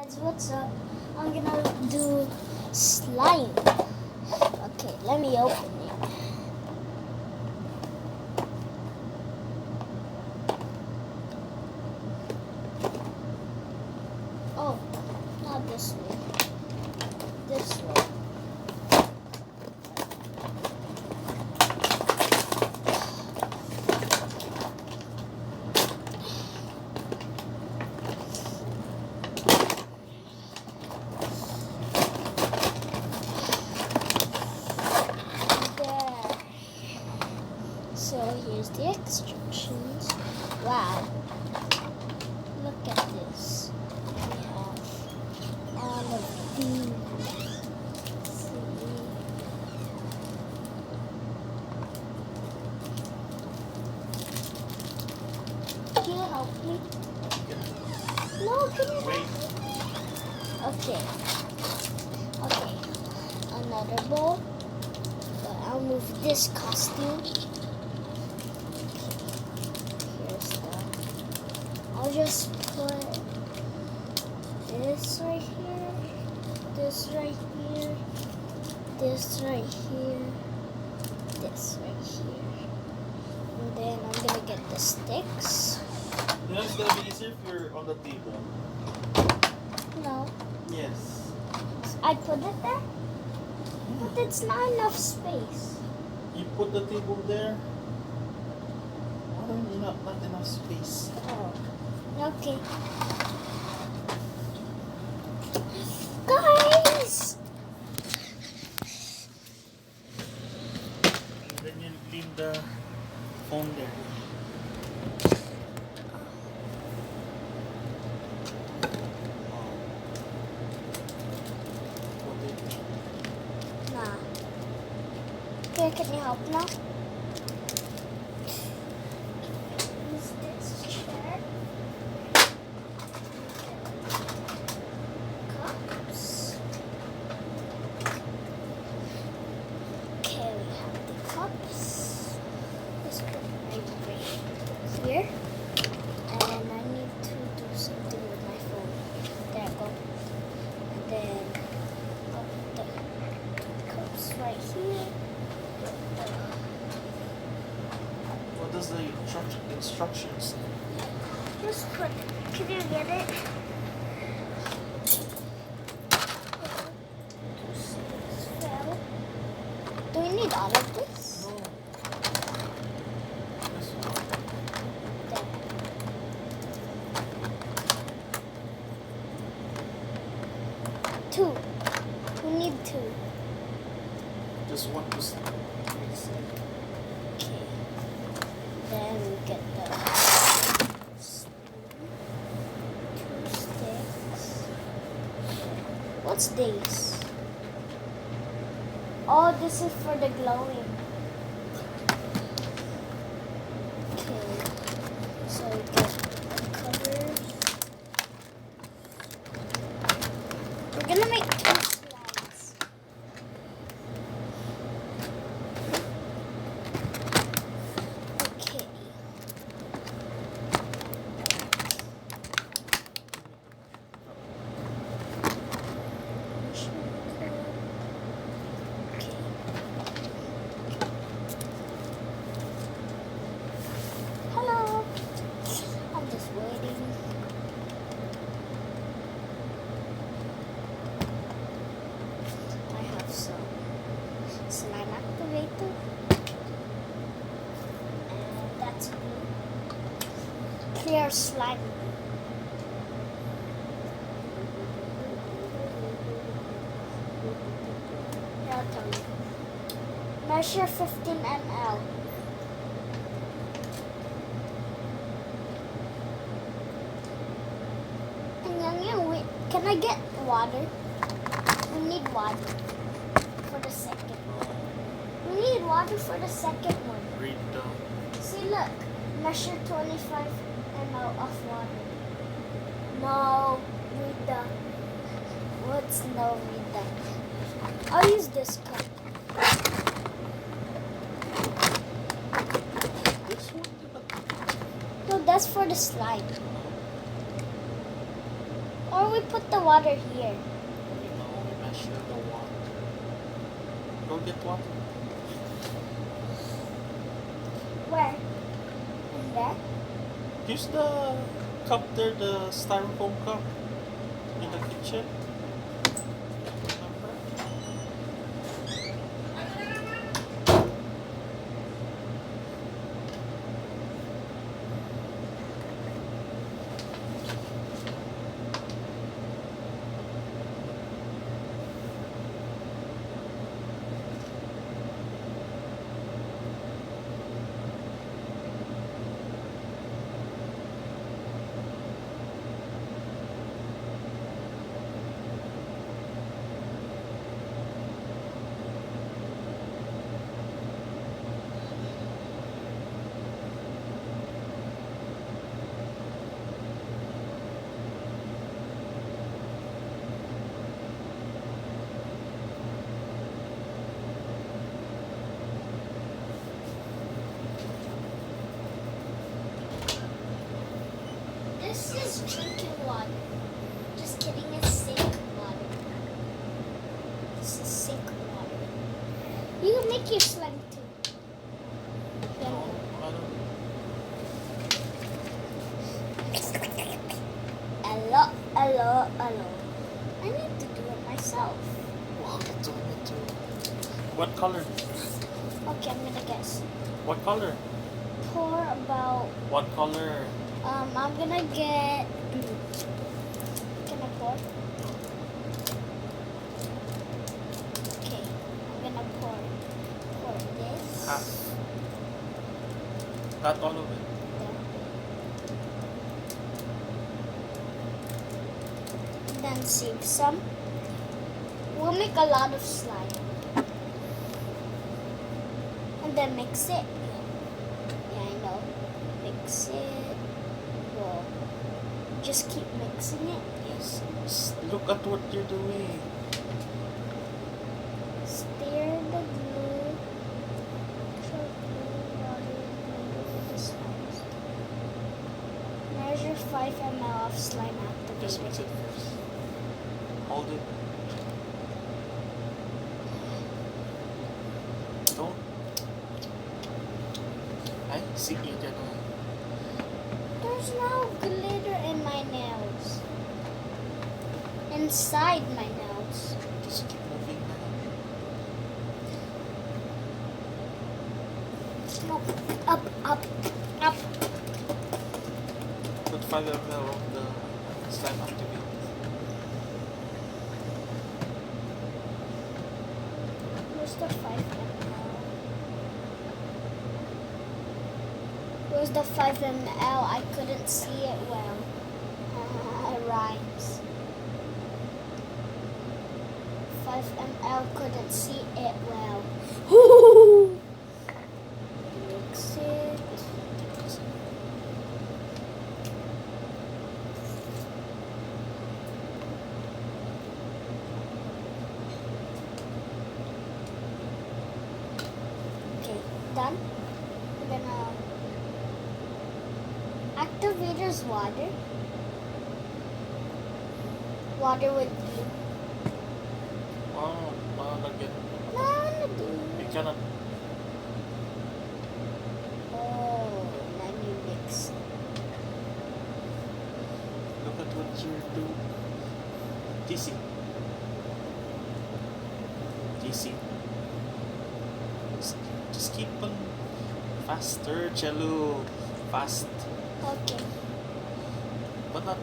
Guys, what's up? I'm gonna do slime. Okay, let me open it. Oh, not this way. This way. There. So here's the instructions. Wow. Look at this. We have all of these. See? Can you help me? No, can you help me? Okay. Okay. Another bowl. But I'll move this costume. Here's the. I'll just put this right here, this right here, this right here, this right here. And then I'm gonna get the sticks. You know it's gonna be easier if you're on the table. No, Yes. I put it there, but it's not enough space. You put the table there. Why don't you not enough space? Oh, okay. Guys! And then you leave the phone there. Nah. Okay, can you help now? Use this chair. Cups. Okay, we have the cups. Let's put it right here. And I need to do something with my phone. There I go. And then put the cups right here. What does the instructions say? Just put. Can you get it? Fell. Do we need all of this? No. This one. There. Two. We need two. Just one to mix it. Okay. Then we get the two sticks. What's this? Oh, this is for the glowing. Okay. So we get the covers. We're gonna make two slides. Okay. Okay. Hello. I'm just waiting. I have some slime activator. And that's blue. Clear slime. Here, I'll tell you. Measure 15 ml. Wait, can I get water? We need water for the second one. We need water for the second one. Read the. See, look. Measure 25 ml of water. No, read the. What's no read the? I'll use this cup. This one? No, that's for the slime. Or we put the water here? You know, we measure the water. Go get water. Where? In there? Use the cup there, the styrofoam cup in the kitchen. Remember? This is drinking water. Just kidding, it's sink water. This is sink water. You can make your slime too. No, I don't. Hello, hello, hello. I need to do it myself. Wow, me too, me too. What color? Okay, I'm gonna guess. What color? Pour about, What color? I'm gonna get blue. Can I pour? Okay, I'm gonna pour this. Half. Not all of it. There. Then save some. We'll make a lot of slime. And then mix it. Yeah, I know. Mix it. Well, just keep mixing it. Yes. Look at what you're doing. Stir the glue. Show glue water with the slimes. Measure 5 ml of slime Just mix activated. it first. Hold it. Don't. Ay, sige dyan. There's no glitter in my nails. Inside my nails. Just keep moving. No, up, up, up. Put 5 ml of the slime activate. Where's the 5 ml? Where's the 5 ml? I couldn't see it well. It rhymes. 5 ml couldn't see it well. Mix it. Okay, done. I'm gonna activators water. Water with blue. Wow, lagyan. No, I wanna do. You cannot. Oh, then you mix. Look at what you're doing. GC. GC. Just keep on faster, Cello. Fast. Okay. But not.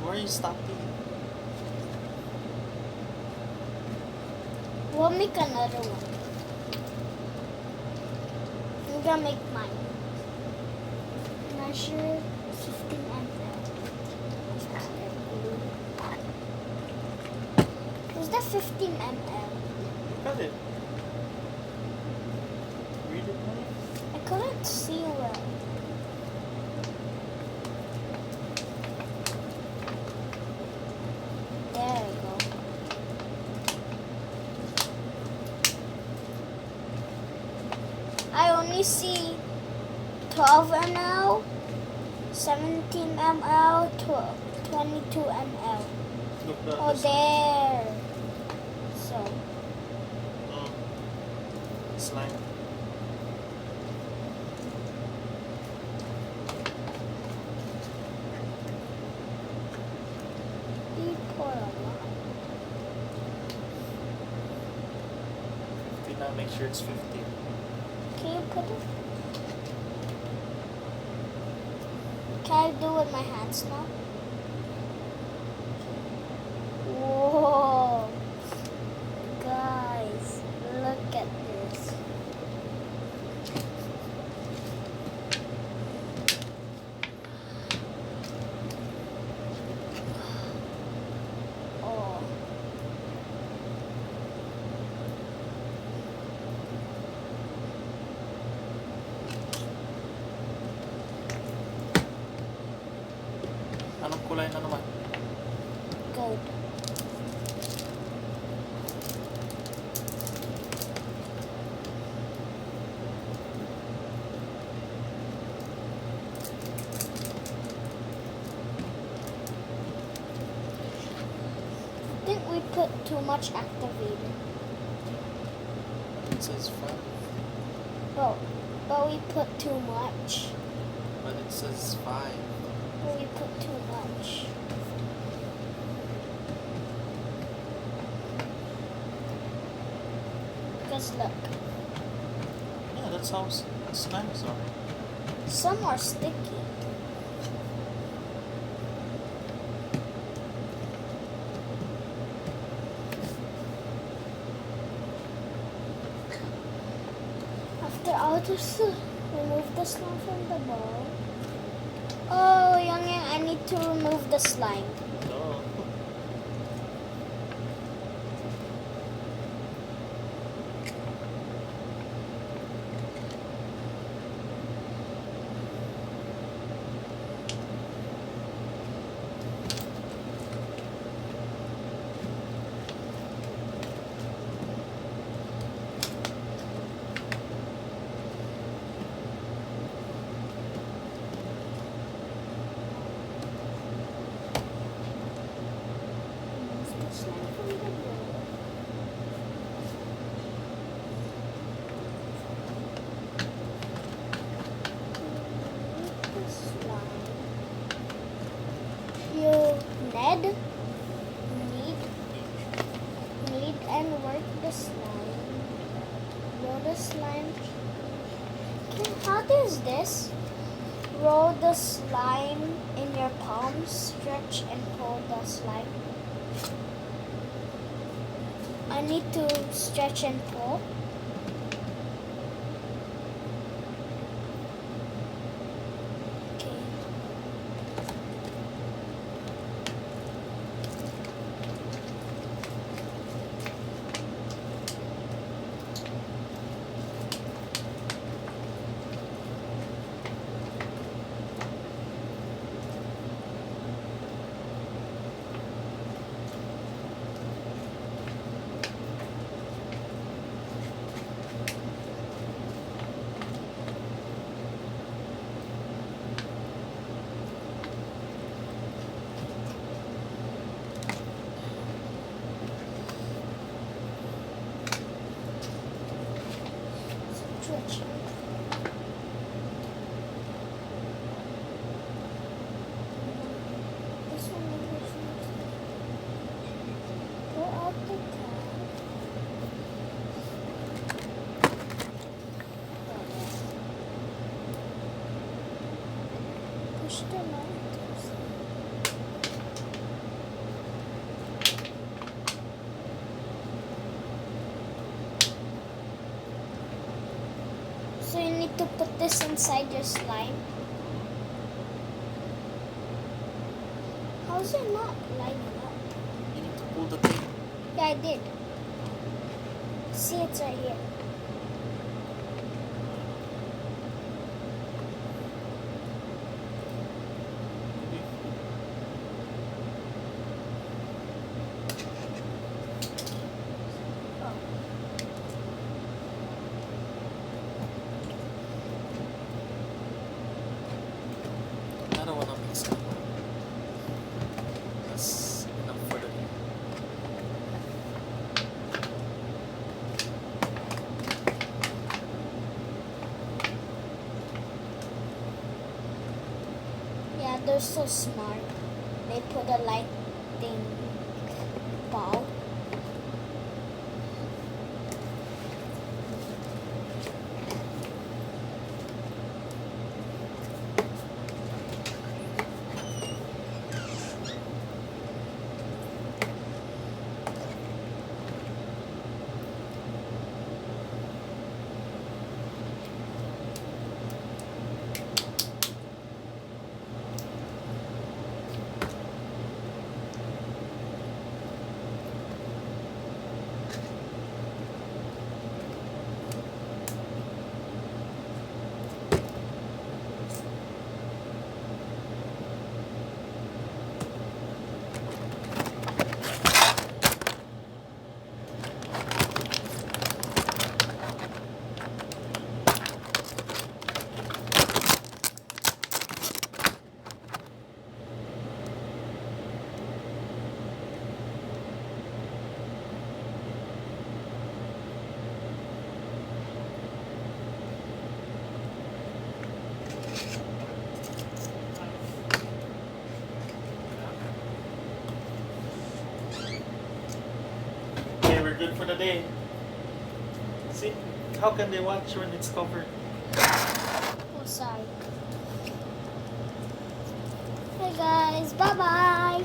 Where are you stopping? We'll make another one. I'm gonna make mine. Measure 15 ml. Where's the 15 ml? Look at it. Read it, honey. I couldn't see well. There we go. I only see 12 ml, 17 ml, 22 ml. Look Oh, there. So, slime. you pour a lot. 50 now, make sure it's 50. Can you put it? Can I do it with my hands now? Whoa. Guys, look at this. Oh. Anong kulay na naman? Gold. I think we put too much activator. It says 5, But we put too much. but it says 5. But we put too much. Because look, Yeah, that's how slimes are. some are sticky. After I'll just remove the slime from the bowl. Oh, Yang Yang, I need to remove the slime. No. Remove the slime from the bowl. Remove the slime. You knead and work the slime. Roll the slime. How does this? Roll the slime in your palms, stretch and pull the slime. I need to stretch and pull. Okay. Stretch. This one is pull out the top. Push the lighters. So you need to put this inside your slime. How's it not lining up? You need to pull the tape. Yeah, I did. See, it's right here. So, that's enough for the day. Yeah, they're so smart. They put a lighting ball. Okay, we're good for the day. See, how can they watch when it's covered? Oh, sorry. Hey guys, bye bye.